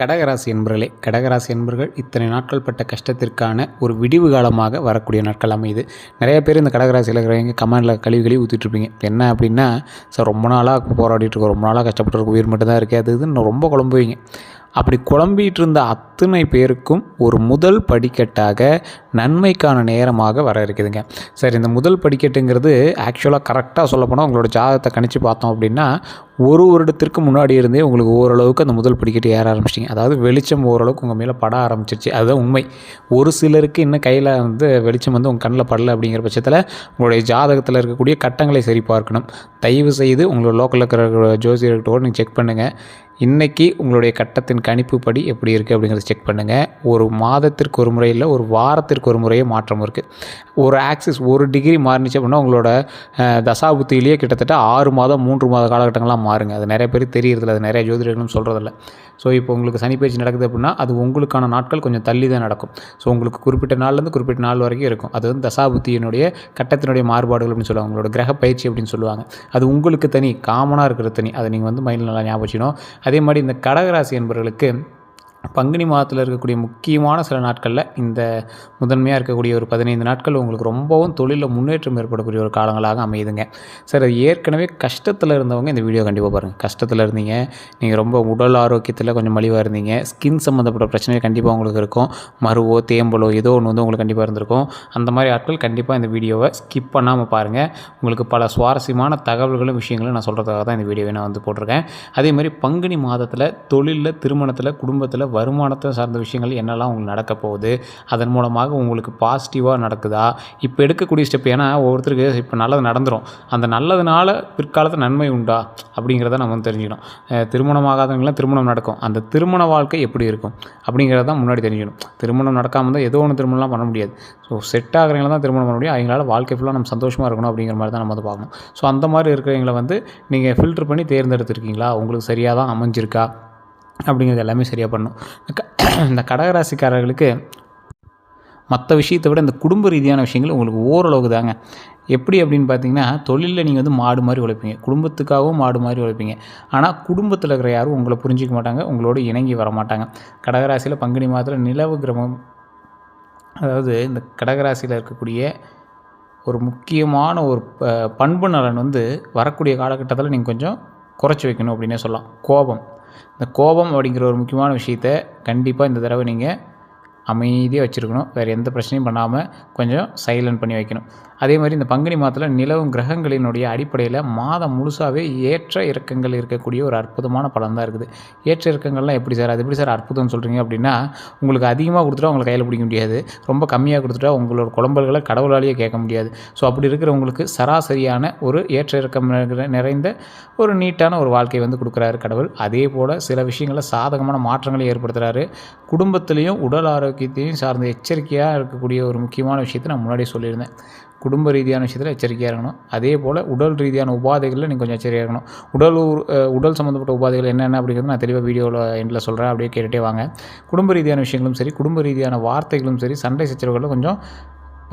கடகராசி என்பர்களே, கடகராசி என்பர்கள் இத்தனை நாட்கள் பட்ட கஷ்டத்திற்கான ஒரு விடிவு காலமாக வரக்கூடிய நாட்கள் அமையுது. நிறைய பேர் இந்த கடகராசியில் இருக்கிறவங்க கமெண்டில் கழுவி ஊற்றிட்டுருப்பீங்க. என்ன அப்படின்னா, சார் ரொம்ப நாளாக போராடிட்டு இருக்கோம், ரொம்ப நாளாக கஷ்டப்பட்டு உயிர் மட்டும் தான் இருக்குது, அது இதுன்னு ரொம்ப குழம்புவீங்க. அப்படி குழம்பிகிட்டு இருந்த அத்தனை பேருக்கும் ஒரு முதல் படிக்கட்டாக நன்மைக்கான நேரமாக வர இருக்குதுங்க. சரி, இந்த முதல் படிக்கட்டுங்கிறது ஆக்சுவலாக கரெக்டாக சொல்லப்போனால் உங்களோட ஜாதகத்தை கணிச்சு பார்த்தோம் அப்படின்னா, ஒரு வருடத்திற்கு முன்னாடி இருந்தே உங்களுக்கு ஓரளவுக்கு அந்த முதல் படிக்கட்டு ஏற ஆரம்பிச்சிட்டிங்க. அதாவது வெளிச்சம் ஓரளவுக்கு உங்கள் மேலே பட ஆரம்பிச்சிருச்சு. அதுதான் உண்மை. ஒரு சிலருக்கு இன்னும் கையில் வெளிச்சம் உங்கள் கண்ணில் படலை. அப்படிங்கிற பட்சத்தில் உங்களுடைய ஜாதகத்தில் இருக்கக்கூடிய கட்டங்களை சரி பார்க்கணும். தயவு செய்து உங்களோட லோக்கலில் இருக்கிற ஜோசியர்கிட்ட நீங்கள் செக் பண்ணுங்கள். இன்றைக்கி உங்களுடைய கட்டத்தின் கணிப்பு படி எப்படி இருக்குது அப்படிங்கிறத செக் பண்ணுங்கள். ஒரு மாதத்திற்கு ஒரு முறை இல்லை, ஒரு வாரத்திற்கு ஒரு முறையே மாற்றம் இருக்குது. ஒரு ஆக்சிஸ் 1 டிகிரி மாறினுச்சு அப்படின்னா உங்களோட தசாபுத்தியிலேயே கிட்டத்தட்ட 6 மாதம் 3 மாத காலகட்டங்கள்லாம் மாறுங்க. அது நிறைய பேர் தெரியறதில்ல, அது நிறைய ஜோதிடர்களும் சொல்கிறதில்ல. ஸோ இப்போ உங்களுக்கு சனி பயிற்சி நடக்குது அப்படின்னா அது உங்களுக்கான நாட்கள் கொஞ்சம் தள்ளி தான் நடக்கும். ஸோ உங்களுக்கு குறிப்பிட்ட நாள்லேருந்து குறிப்பிட்ட நாள் வரைக்கும் இருக்கும். அது தசாபுத்தியினுடைய கட்டத்தினுடைய மாறுபாடுகள் அப்படின்னு சொல்லுவாங்க. உங்களோட கிரக பயிற்சி அப்படின்னு சொல்லுவாங்க. அது உங்களுக்கு தனி, காமனாக இருக்கிற தனி. அதை நீங்கள் மைண்டில் நல்லா ஞாபகம் வச்சுக்கணும். அதே மாதிரி இந்த கடகராசி என்பவர்களுக்கு பங்குனி மாதத்தில் இருக்கக்கூடிய முக்கியமான சில நாட்களில் இந்த முதன்மையாக இருக்கக்கூடிய ஒரு 15 நாட்கள் உங்களுக்கு ரொம்பவும் தொழிலில் முன்னேற்றம் ஏற்படக்கூடிய ஒரு காலங்களாக அமையுதுங்க. சார், அது ஏற்கனவே கஷ்டத்தில் இருந்தவங்க இந்த வீடியோ கண்டிப்பாக பாருங்கள். கஷ்டத்தில் இருந்தீங்க, நீங்கள் ரொம்ப உடல் ஆரோக்கியத்தில் கொஞ்சம் மலிவாக இருந்தீங்க, ஸ்கின் சம்மந்தப்பட்ட பிரச்சனைகள் கண்டிப்பாக உங்களுக்கு இருக்கும், மருவோ தேம்பலோ ஏதோ ஒன்று உங்களுக்கு கண்டிப்பாக இருந்திருக்கும். அந்த மாதிரி ஆட்கள் கண்டிப்பாக இந்த வீடியோவை ஸ்கிப் பண்ணாமல் பாருங்கள். உங்களுக்கு பல சுவாரஸ்யமான தகவல்களும் விஷயங்களும் நான் சொல்கிறதுக்காக தான் இந்த வீடியோவை நான் போட்டிருக்கேன். அதே மாதிரி பங்குனி மாதத்தில் தொழிலில், திருமணத்தில், குடும்பத்தில், வருமானத்தை சார்ந்த விஷயங்கள் என்னெல்லாம் உங்களுக்கு நடக்க போகுது, அதன் மூலமாக உங்களுக்கு பாசிட்டிவாக நடக்குதா, இப்போ எடுக்கக்கூடிய ஸ்டெப், ஏன்னா ஒவ்வொருத்தருக்கு இப்போ நல்லது நடந்துடும், அந்த நல்லதுனால பிற்காலத்தில் நன்மை உண்டா அப்படிங்கிறத நம்ம தெரிஞ்சுக்கணும். திருமணமாகாதவங்களாம் திருமணம் நடக்கும், அந்த திருமண வாழ்க்கை எப்படி இருக்கும் அப்படிங்கிறத தான் முன்னாடி தெரிஞ்சுக்கணும். திருமணம் நடக்காமல் தான் ஏதோ ஒன்று திருமணம்லாம் பண்ண முடியாது. ஸோ செட் ஆகிறவங்கள தான் திருமணம் பண்ண முடியும். அவங்களால வாழ்க்கை ஃபுல்லாக நம்ம சந்தோஷமாக இருக்கணும் அப்படிங்கிற மாதிரி தான் நம்ம பார்க்கணும். ஸோ அந்த மாதிரி இருக்கிறவங்களை நீங்கள் ஃபில்டர் பண்ணி தேர்ந்தெடுத்துருக்கீங்களா, உங்களுக்கு சரியாக தான் அமைஞ்சிருக்கா அப்படிங்கிறது எல்லாமே சரியாக பண்ணணும். இந்த கடகராசிக்காரர்களுக்கு மற்ற விஷயத்தை விட இந்த குடும்ப ரீதியான விஷயங்கள் உங்களுக்கு ஓரளவுக்கு தாங்க. எப்படி அப்படின்னு பார்த்தீங்கன்னா, தொழிலில் நீங்கள் மாடு மாதிரி உழைப்பீங்க, குடும்பத்துக்காகவும் மாடு மாதிரி உழைப்பீங்க. ஆனால் குடும்பத்தில் இருக்கிற யாரும் உங்களை புரிஞ்சிக்க மாட்டாங்க, உங்களோட இணங்கி வர மாட்டாங்க. கடகராசியில் பங்குனி மாதத்தில் நிலவு கிரமம், அதாவது இந்த கடகராசியில் இருக்கக்கூடிய ஒரு முக்கியமான ஒரு பண்பு நலன் வரக்கூடிய காலகட்டத்தில் நீங்கள் கொஞ்சம் குறைச்சி வைக்கணும் அப்படின்னே சொல்லலாம். கோபம். இந்த கோபம் அப்படிங்கிற ஒரு முக்கியமான விஷயத்தை கண்டிப்பாக இந்த தடவை நீங்கள் அமைதியாக வச்சுருக்கணும். வேறு எந்த பிரச்சனையும் பண்ணாமல் கொஞ்சம் சைலண்ட் பண்ணி வைக்கணும். அதே மாதிரி இந்த பங்குனி மாதத்தில் நிலவும் கிரகங்களினுடைய அடிப்படையில் மாதம் முழுசாகவே ஏற்ற இறக்கங்கள் இருக்கக்கூடிய ஒரு அற்புதமான பலன் தான் இருக்குது. ஏற்ற இறக்கங்கள்லாம் எப்படி சார், அது எப்படி சார் அற்புதம்னு சொல்கிறீங்க அப்படின்னா, உங்களுக்கு அதிகமாக கொடுத்துட்டா உங்களை கையில் பிடிக்க முடியாது, ரொம்ப கம்மியாக கொடுத்துட்டா உங்களோட குழம்பல்களை கடவுளாலேயே கேட்க முடியாது. ஸோ அப்படி இருக்கிறவங்களுக்கு சராசரியான ஒரு ஏற்ற இறக்கம் நிறைந்த ஒரு நீட்டான ஒரு வாழ்க்கை கொடுக்குறாரு கடவுள். அதே போல் சில விஷயங்களில் சாதகமான மாற்றங்களை ஏற்படுத்துகிறாரு. குடும்பத்திலையும் உடல் ஆரோக்கியத்தையும் சார்ந்த எச்சரிக்கையாக இருக்கக்கூடிய ஒரு முக்கியமான விஷயத்தை நான் முன்னாடியே சொல்லியிருந்தேன். குடும்ப ரீதியான விஷயத்தில் எச்சரிக்கையாக இருக்கணும். அதே போல் உடல் ரீதியான உபாதைகளில் நீங்கள் கொஞ்சம் எச்சரிக்கையாக இருக்கணும். உடல் சம்மந்தப்பட்ட உபாதைகள் என்னென்ன அப்படிங்கிறது நான் தெளிவாக வீடியோவில் எண்டில் சொல்கிறேன், அப்படியே கேட்டுகிட்டே வாங்க. குடும்ப ரீதியான விஷயங்களும் சரி, குடும்ப ரீதியான வார்த்தைகளும் சரி, சண்டை சச்சரவுகளும் கொஞ்சம்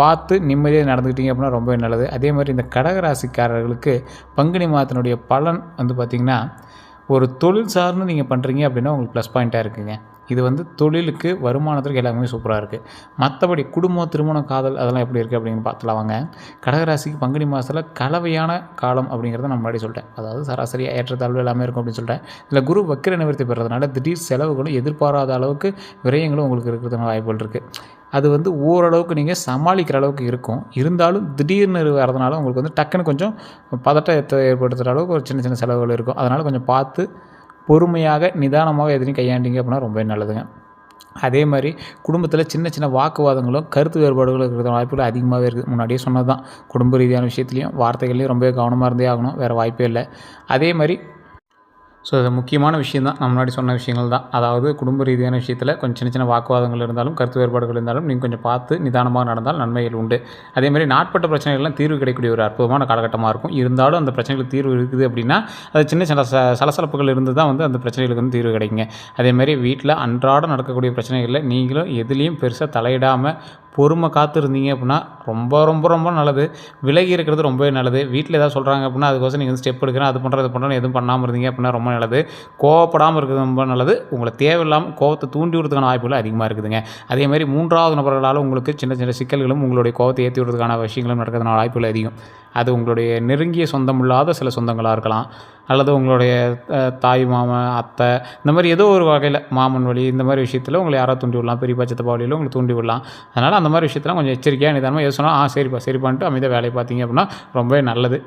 பார்த்து நிம்மதியாக நடந்துக்கிட்டீங்க அப்படின்னா ரொம்ப நல்லது. அதே மாதிரி இந்த கடகராசிக்காரர்களுக்கு பங்குனி மாதத்தினுடைய பலன் பார்த்திங்கன்னா, ஒரு தொழில் சார்ந்து நீங்கள் பண்ணுறீங்க அப்படின்னா உங்களுக்கு ப்ளஸ் பாயிண்ட்டாக இருக்குங்க. இது தொழிலுக்கு, வருமானத்திற்கு எல்லாமே சூப்பராக இருக்குது. மற்றபடி குடும்பம், திருமணம், காதல் அதெல்லாம் எப்படி இருக்குது அப்படின்னு பார்த்துலாம் வாங்க. கடகராசிக்கு பங்குனி மாதத்தில் கலவையான காலம் அப்படிங்கிறத நான் முன்னாடி சொல்லிட்டேன். அதாவது சராசரியாக ஏற்றத்தாழ்வு எல்லாமே இருக்கும் அப்படின்னு சொல்லிட்டேன். இதில் குரு வக்கிர நிவர்த்தி பெறதுனால திடீர் செலவுகளும் எதிர்பாராத அளவுக்கு விரயங்களும் உங்களுக்கு இருக்கிறதுனால வாய்ப்புகள் இருக்குது. அது ஓரளவுக்கு நீங்கள் சமாளிக்கிற அளவுக்கு இருக்கும். இருந்தாலும் திடீர்னு வரதுனால உங்களுக்கு டக்குன்னு கொஞ்சம் பதட்டத்தை ஏற்படுத்துகிற அளவுக்கு ஒரு சின்ன சின்ன செலவுகள் இருக்கும். அதனால் கொஞ்சம் பார்த்து பொறுமையாக நிதானமாக எதுலையும் கையாண்டிங்க அப்படின்னா ரொம்ப நல்லதுங்க. அதே மாதிரி குடும்பத்தில் சின்ன சின்ன வாக்குவாதங்களும் கருத்து வேறுபாடுகளும் இருக்கிற வாய்ப்புகள் அதிகமாகவே இருக்குது. முன்னாடியே சொன்னது தான், குடும்ப ரீதியான விஷயத்துலையும் வார்த்தைகள்லையும் ரொம்ப கவனமாக இருந்தே ஆகணும், வேறு வாய்ப்பே இல்லை. அதே மாதிரி ஸோ அது முக்கியமான விஷயம் தான், நான் முன்னாடி சொன்ன விஷயங்கள் தான். அதாவது குடும்ப ரீதியான விஷயத்தில் கொஞ்சம் சின்ன சின்ன வாக்குவாதங்கள் இருந்தாலும், கருத்து வேறுபாடுகள் இருந்தாலும் நீங்கள் கொஞ்சம் பார்த்து நிதானமாக நடந்தால் நன்மைகள் உண்டு. அதேமாதிரி நாட்பட்ட பிரச்சனைகள்லாம் தீர்வு கிடைக்கக்கூடிய ஒரு அற்புதமான காலகட்டமாக இருக்கும். இருந்தாலும் அந்த பிரச்சனைகளுக்கு தீர்வு இருக்குது அப்படின்னா அது சின்ன சின்ன சலசலப்புகள் இருந்து தான் அந்த பிரச்சனைகளுக்கு தீர்வு கிடைக்குங்க. அதேமாதிரி வீட்டில் அன்றாடம் நடக்கக்கூடிய பிரச்சனைகளில் நீங்களும் எதுலேயும் பெருசாக தலையிடாமல் பொறுமை காத்திருந்தீங்க அப்படின்னா ரொம்ப ரொம்ப ரொம்ப நல்லது. விலகி இருக்கிறது ரொம்பவே நல்லது. வீட்டில் ஏதாவது சொல்கிறாங்க அப்படின்னா அதுக்கோசரம் நீங்கள் வந்து ஸ்டெப் எடுக்கிறேன், அது பண்ணுறேன், இது பண்ணுறேன்னு எதுவும் பண்ணாமல் இருந்தீங்க அப்படின்னா ரொம்ப நல்லது. கோவப்படாமல் இருக்கிறது ரொம்ப நல்லது. உங்களை தேவையில்லாமல் கோவத்தை தூண்டி விடுறதுக்கான வாய்ப்புகள் அதிகமாக இருக்குதுங்க. அதேமாதிரி 3வது நபர்களால் உங்களுக்கு சின்ன சின்ன சிக்கல்களும் உங்களுடைய கோவத்தை ஏற்றி விடுறதுக்கான விஷயங்களும் நடக்கிறதுனால வாய்ப்புகள் அதிகம். அது உங்களுடைய நெருங்கிய சொந்தமில்லாத சில சொந்தங்களாக இருக்கலாம், அல்லது உங்களுடைய தாய் மாமன் அத்தை இந்த மாதிரி ஏதோ ஒரு வகையில் மாமன் வழி இந்த மாதிரி விஷயத்தில் உங்களை யாராவது தூண்டி விடலாம், பெரியப்பா சித்தப்பா வழியில் உங்களை தூண்டி விடலாம். அதனால் அந்த மாதிரி விஷயத்தில் கொஞ்சம் எச்சரிக்கையாக நிதானமாக எது சொன்னால் சரிப்பா சரிப்பான்ட்டு அமைதியாக வேலையை பார்த்தீங்க அப்படின்னா ரொம்பவே நல்லது.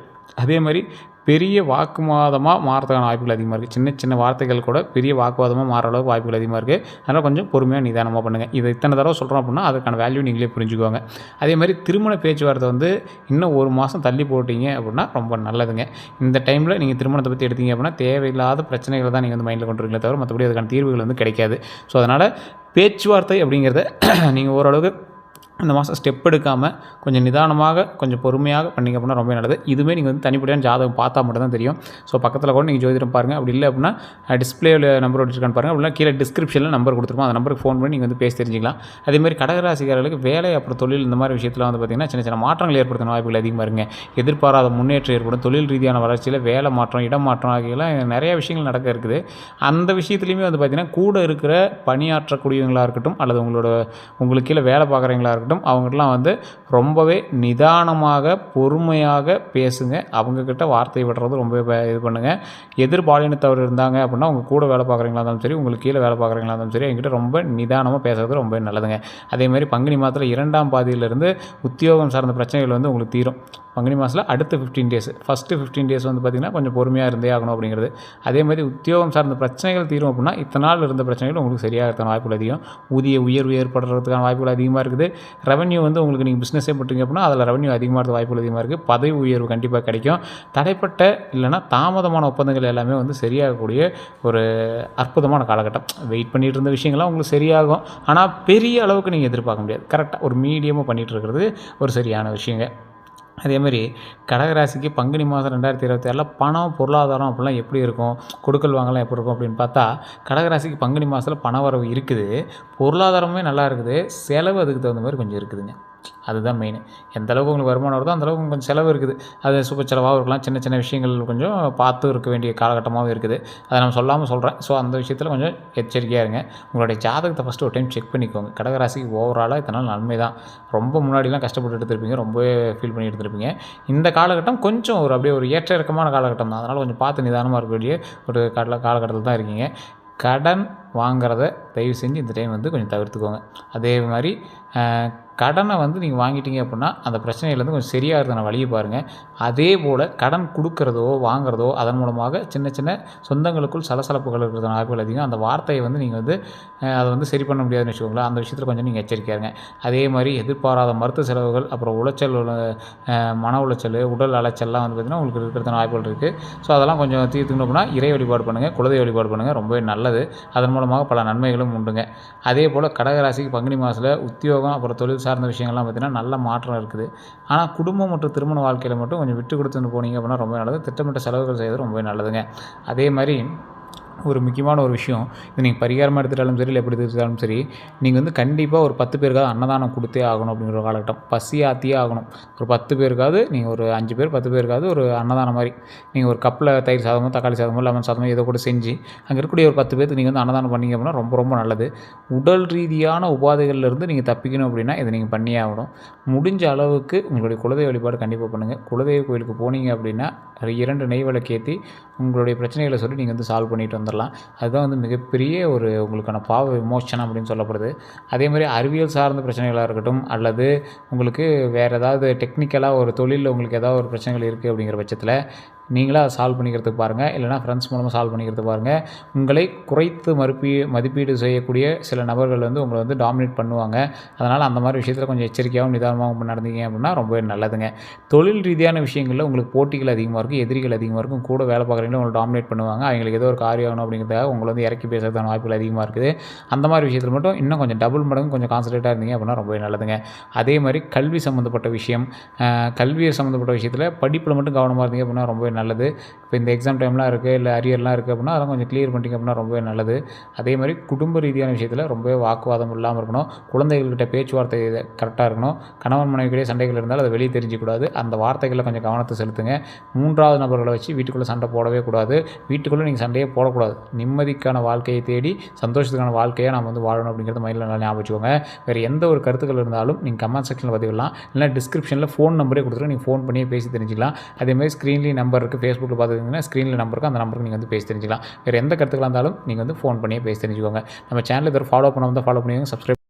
அதே மாதிரி பெரிய வாக்குவாதமாக மாறதுக்கான வாய்ப்புகள் அதிகமாக இருக்குது. சின்ன சின்ன வார்த்தைகள் கூட பெரிய வாக்குவாதமாக மாற அளவுக்கு வாய்ப்புகள் அதிகமாக இருக்குது. அதனால் கொஞ்சம் பொறுமையாக நிதானமாக பண்ணுங்கள். இதை இத்தனை தடவை சொல்கிறோம் அப்படின்னா அதுக்கான வேல்யூ நீங்களே புரிஞ்சுக்குவாங்க. அதே மாதிரி திருமண பேச்சுவார்த்தை வந்து இன்னும் 1 மாதம் தள்ளி போட்டிங்க அப்படின்னா ரொம்ப நல்லதுங்க. இந்த டைமில் நீங்கள் திருமணத்தை பற்றி எடுத்தீங்க அப்படின்னா தேவையில்லாத பிரச்சனைகளை தான் நீங்கள் வந்து மைண்டில் கொண்டு வரீங்களே தவிர மற்றபடி அதுக்கான தீர்வுகள் வந்து கிடைக்காது. ஸோ அதனால் பேச்சுவார்த்தை அப்படிங்கிறத நீங்கள் ஓரளவுக்கு இந்த மாதம் ஸ்டெப் எடுக்காமல் கொஞ்சம் நிதானமாக கொஞ்சம் பொறுமையாக பண்ணிங்க அப்படின்னா ரொம்ப நல்லது. இதுவுமே நீங்கள் வந்து தனிப்படையான ஜாதகம் பார்த்தா மட்டும் தான் தெரியும். ஸோ பக்கத்தில் கூட நீங்கள் ஜோதிடம் பாருங்கள். அப்படி இல்லை அப்படின்னா டிஸ்பிளேவில் நம்பர் வச்சுருக்கான்னு பாருங்கள். அப்படின்னா கீழே டிஸ்கிரிப்ஷனில் நம்பர் கொடுத்துருப்போம். அந்த நம்பருக்கு ஃபோன் பண்ணி நீங்கள் வந்து பேசி தெரிஞ்சிக்கலாம். அதேமாதிரி கடகராசிக்காரர்களுக்கு வேலை அப்புறம் தொழில் இந்த மாதிரி விஷயத்தில் வந்து பார்த்திங்கன்னா சின்ன சின்ன மாற்றங்கள் ஏற்படுத்தின வாய்ப்புகள் அதிகமாக இருக்குங்க. எதிர்பாராத முன்னேற்றம் ஏற்படும். தொழில் ரீதியான வளர்ச்சியில் வேலை மாற்றம், இடம் மாற்றம் ஆகியெல்லாம் நிறைய விஷயங்கள் நடக்க இருக்குது. அந்த விஷயத்துலையுமே வந்து பார்த்திங்கன்னா கூட இருக்கிற பணியாற்றக்கூடியவங்களாக இருக்கட்டும் அல்லது உங்களுக்கு கீழே வேலை பார்க்குறவங்களாக இருக்கட்டும் அவங்ககிட்டலாம் வந்து ரொம்பவே நிதானமாக பொறுமையாக பேசுங்க. அவங்கக்கிட்ட வார்த்தை விடுறது ரொம்ப இது பண்ணுங்கள். எதிர்பாலினத்தவர் இருந்தாங்க அப்படின்னா உங்கள் கூட வேலை பார்க்குறீங்களா இருந்தாலும் சரி, உங்களுக்கு கீழே வேலை பார்க்குறீங்களா இருந்தாலும் சரி, என்கிட்ட ரொம்ப நிதானமாக பேசுறது ரொம்ப நல்லதுங்க. அதேமாதிரி பங்குனி மாதத்தில் 2ஆம் பாதியிலிருந்து உத்தியோகம் சார்ந்த பிரச்சனைகள் வந்து உங்களுக்கு தீரும். பங்குனி மாதத்தில் அடுத்த 15 டேஸ் ஃபஸ்ட்டு 15 டேஸ் வந்து பார்த்திங்கன்னா கொஞ்சம் பொறுமையாக இருந்தே ஆகணும் அப்படிங்கிறது. அதேமாதிரி உத்தியோகம் சார்ந்த பிரச்சனைகள் தீரும் அப்படின்னா இத்தனை நாள் இருந்த பிரச்சனைகள் உங்களுக்கு சரியாகிறதுக்கான வாய்ப்புகள் அதிகம். ஊதிய உயர்வு ஏற்படுறதுக்கான வாய்ப்புகள் அதிகமாக இருக்குது. ரெவன்யூ வந்து உங்களுக்கு நீங்கள் பிஸ்னஸே பண்ணுறீங்க அப்படின்னா அதில் ரெவன்யூ அதிகமாக வாய்ப்புகள் அதிகமாக இருக்குது. பதவி உயர்வு கண்டிப்பாக கிடைக்கும். தடைப்பட்ட இல்லைனா தாமதமான ஒப்பந்தங்கள் எல்லாமே வந்து சரியாகக்கூடிய ஒரு அற்புதமான காலகட்டம். வெயிட் பண்ணிகிட்டு இருந்த விஷயங்கள்லாம் உங்களுக்கு சரியாகும். ஆனால் பெரிய அளவுக்கு நீங்கள் எதிர்பார்க்க முடியாது. கரெக்டாக ஒரு மீடியமாக பண்ணிகிட்டு இருக்கிறது ஒரு சரியான விஷயங்க. அதேமாதிரி கடகராசிக்கு பங்குனி மாதம் 2026 பணம் பொருளாதாரம் அப்படிலாம் எப்படி இருக்கும், கொடுக்கல் வாங்கலாம் எப்படி இருக்கும் அப்படின்னு பார்த்தா கடகராசிக்கு பங்குனி மாதத்தில் பண வரவு இருக்குது, பொருளாதாரமே நல்லா இருக்குது, செலவு அதுக்கு தகுந்த மாதிரி கொஞ்சம் இருக்குதுங்க. அதுதான் மெயின். எந்த அளவுக்கு உங்களுக்கு வருமானம் வருதோ அந்த அளவுக்கு கொஞ்சம் செலவு இருக்குது. அது சுப செலவாகவும் இருக்கலாம். சின்ன சின்ன விஷயங்கள் கொஞ்சம் பார்த்து இருக்க வேண்டிய காலகட்டமாகவும் இருக்குது. அதை நான் சொல்லாமல் சொல்கிறேன். ஸோ அந்த விஷயத்தில் கொஞ்சம் எச்சரிக்கையாக இருங்க. உங்களுடைய ஜாதகத்தை ஃபஸ்ட்டு ஒரு டைம் செக் பண்ணிக்கோங்க. கடகராசிக்கு ஓவராலாக இத்தனை நாள் நன்மை தான். ரொம்ப முன்னாடிலாம் கஷ்டப்பட்டு எடுத்துருப்பீங்க, ரொம்பவே ஃபீல் பண்ணி எடுத்துருப்பீங்க. இந்த காலகட்டம் கொஞ்சம் அப்படியே ஒரு ஏற்ற இறக்கமான காலகட்டம் தான். அதனால் கொஞ்சம் பார்த்து நிதானமாக இருக்க வேண்டிய ஒரு காலகட்டத்தில் தான் இருக்கீங்க. கடன் வாங்குறத தயவு செஞ்சு இந்த டைம் வந்து கொஞ்சம் தவிர்த்துக்கோங்க. அதே மாதிரி கடனை வந்து நீங்கள் வாங்கிட்டீங்க அப்படின்னா அந்த பிரச்சனையிலேருந்து கொஞ்சம் சரியாகிறதுன வழியை பாருங்கள். அதே போல் கடன் கொடுக்குறதோ வாங்குறதோ அதன் மூலமாக சின்ன சின்ன சொந்தங்களுக்குள் சலசலப்புகள் இருக்கிறதுன வாய்ப்புகள் அதிகம். அந்த வார்த்தையை வந்து நீங்கள் வந்து அதை வந்து சரி பண்ண முடியாதுன்னு வச்சுக்கோங்களேன். அந்த விஷயத்தில் கொஞ்சம் நீங்கள் எச்சரிக்கையாக இருங்க. அதே மாதிரி எதிர்பாராத மருத்துவ செலவுகள், அப்புறம் உளைச்சல், மன உளைச்சல், உடல் அலைச்சல்லாம் வந்து பார்த்திங்கன்னா உங்களுக்கு இருக்கிறதுன வாய்ப்புகள் இருக்குது. ஸோ அதெல்லாம் கொஞ்சம் தீர்த்துக்கணும் அப்படின்னா இறை வழிபாடு பண்ணுங்கள், குலதெய்வ வழிபாடு பண்ணுங்கள், ரொம்பவே நல்லது. அதன் மூலமாக பல நன்மைகளும் உண்டுங்க. அதே போல் கடகராசிக்கு பங்குனி மாதத்தில் உத்தியோகம் அப்புறம் தொழில் சார்ந்த விஷயங்கள்லாம் பார்த்திங்கன்னா நல்ல மாற்றம் இருக்குது. ஆனால் குடும்பம் மற்றும் திருமண வாழ்க்கையில் மட்டும் கொஞ்சம் விட்டு கொடுத்துன்னு போனீங்க அப்படின்னா ரொம்ப நல்லது. திட்டமிட்ட செலவுகள் செய்வது ரொம்பவே நல்லதுங்க. அதே மாதிரி ஒரு முக்கியமான ஒரு விஷயம், இது நீங்கள் பரிகாரமாக எடுத்துட்டாலும் சரி இல்லை எப்படி எடுத்துட்டாலும் சரி, நீங்கள் வந்து கண்டிப்பாக ஒரு 10 பேருக்காவது அன்னதானம் கொடுத்தே ஆகணும் அப்படிங்கிற ஒரு காலகட்டம். பசியாத்தியே ஆகணும். ஒரு 10 பேருக்காவது நீங்கள் ஒரு 5 பேர் 10 பேருக்காவது ஒரு அன்னதானம் மாதிரி நீங்கள் ஒரு கப்பில் தயிர் சாதமோ தக்காளி சாதமோ லெமன் சாதமோ ஏதோ கூட செஞ்சு அங்கே இருக்கக்கூடிய ஒரு 10 பேருக்கு நீங்கள் வந்து அன்னதானம் பண்ணிங்க அப்படின்னா ரொம்ப ரொம்ப நல்லது. உடல் ரீதியான உபாதைகள்லேருந்து நீங்கள் தப்பிக்கணும் அப்படின்னா இதை நீங்கள் பண்ணியே ஆகணும். முடிஞ்ச அளவுக்கு உங்களுடைய குலதெய்வ வழிபாடு கண்டிப்பாக பண்ணுங்கள். குலதெய்வ கோயிலுக்கு போனீங்க அப்படின்னா 2 நெய் விளக்கேற்றி உங்களுடைய பிரச்சனைகளை சொல்லி நீங்கள் வந்து சால்வ் பண்ணிட்டு வந்துடலாம். அதுதான் வந்து மிகப்பெரிய ஒரு உங்களுக்கான பாவ விமோச்சனம் அப்படின்னு சொல்லப்படுது. அதே மாதிரி அறிவியல் சார்ந்த பிரச்சனைகளாக இருக்கட்டும் அல்லது உங்களுக்கு வேறு ஏதாவது டெக்னிக்கலாக ஒரு தொழிலில் உங்களுக்கு ஏதாவது ஒரு பிரச்சனைகள் இருக்குது அப்படிங்கிற பட்சத்தில் நீங்களாக அதை சால்வ் பண்ணிக்கிறதுக்கு பாருங்கள். இல்லைனா ஃப்ரெண்ட்ஸ் மூலமாக சால்வ் பண்ணிக்கிறதுக்கு பாருங்கள். உங்களை குறைத்து மதிப்பீடு செய்யக்கூடிய சில நபர்கள் வந்து உங்களை வந்து டாமினேட் பண்ணுவாங்க. அதனால் அந்த மாதிரி விஷயத்தில் கொஞ்சம் எச்சரிக்கையாகவும் நிதானமாகவும் நடந்தீங்க அப்படின்னா ரொம்பவே நல்லதுங்க. தொழில் ரீதியான விஷயங்களில் உங்களுக்கு போட்டிகள் அதிகமாக இருக்கும், எதிரிகள் அதிகமாக இருக்கும். கூட வேலை பார்க்குறவங்களும் உங்களை டாமினேட் பண்ணுவாங்க. அவங்களுக்கு ஏதோ ஒரு காரியம் ஆகணும் அப்படிங்கிறதுக்காக உங்களை வந்து இறக்கி பேசுறதுக்கான வாய்ப்புகள் அதிகமாக இருக்குது. அந்த மாதிரி விஷயத்தில் மட்டும் இன்னும் கொஞ்சம் டபுள் மடங்கு கொஞ்சம் கான்சன்ட்ரேட்டாக இருந்தீங்க அப்படின்னா ரொம்பவே நல்லதுங்க. அதே மாதிரி கல்வி சம்மந்தப்பட்ட விஷயம், கல்வியை சம்மந்தப்பட்ட விஷயத்தில் படிப்பில் மட்டும் கவனமாக இருந்தீங்க அப்படின்னா ரொம்பவே நல்லது. இப்போ இந்த எக்ஸாம் டைம்லாம் இருக்குது, இல்லை அரியர்லாம் இருக்குது அப்படின்னா அதெல்லாம் கொஞ்சம் கிளியர் பண்ணிட்டீங்க அப்படின்னா ரொம்பவே நல்லது. அதே மாதிரி குடும்ப ரீதியான விஷயத்தில் ரொம்பவே வாக்குவாதம் இல்லாமல் இருக்கணும். குழந்தைகள்கிட்ட பேச்சுவார்த்தை கரெக்டாக இருக்கணும். கணவன் மனைவிக்கிடையே சண்டைகள் இருந்தாலும் அதை வெளியே தெரிஞ்சிக்கூடாது. அந்த வார்த்தைகளில் கொஞ்சம் கவனத்தை செலுத்துங்க. 3வது நபர்களை வச்சு வீட்டுக்குள்ளே சண்டை போடவே கூடாது. வீட்டுக்குள்ளே நீங்கள் சண்டையே போடக்கூடாது. நிம்மதிக்கான வாழ்க்கையை தேடி சந்தோஷத்துக்கான வாழ்க்கையாக நம்ம வந்து வாழணும் அப்படிங்கிறது மைண்டில் நல்லா ஞாபகம் வச்சுக்கோங்க. வேறு எந்த ஒரு கருத்துக்கள் இருந்தாலும் நீங்கள் கமெண்ட் செக்ஷனில் பதிவிடலாம். இல்லைனா டிஸ்கிரிப்ஷனில் ஃபோன் நம்பரே கொடுத்துருங்க. நீங்கள் ஃபோன் பண்ணியே பேசி தெரிஞ்சிக்கலாம். அதேமாதிரி ஸ்க்ரீன்லேயும் நம்பர் இருக்குது. ஃபேஸ்புக்கில் பார்த்துக்கிட்டிங்கன்னா ஸ்க்ரீனில் நம்பர் இருக்குது. அந்த நம்பருக்கு நீங்கள் வந்து பேசி தெரிஞ்சிக்கலாம். வேறு எந்த கருத்துக்களாக இருந்தாலும் நீங்கள் வந்து ஃபோன் பண்ணியே பேசி தெரிஞ்சுக்கோங்க. நம்ம சேனல் இதை ஃபாலோ பண்ணாமல் தான் ஃபாலோ பண்ணிக்கோங்க. சப்ஸ்கிரைப்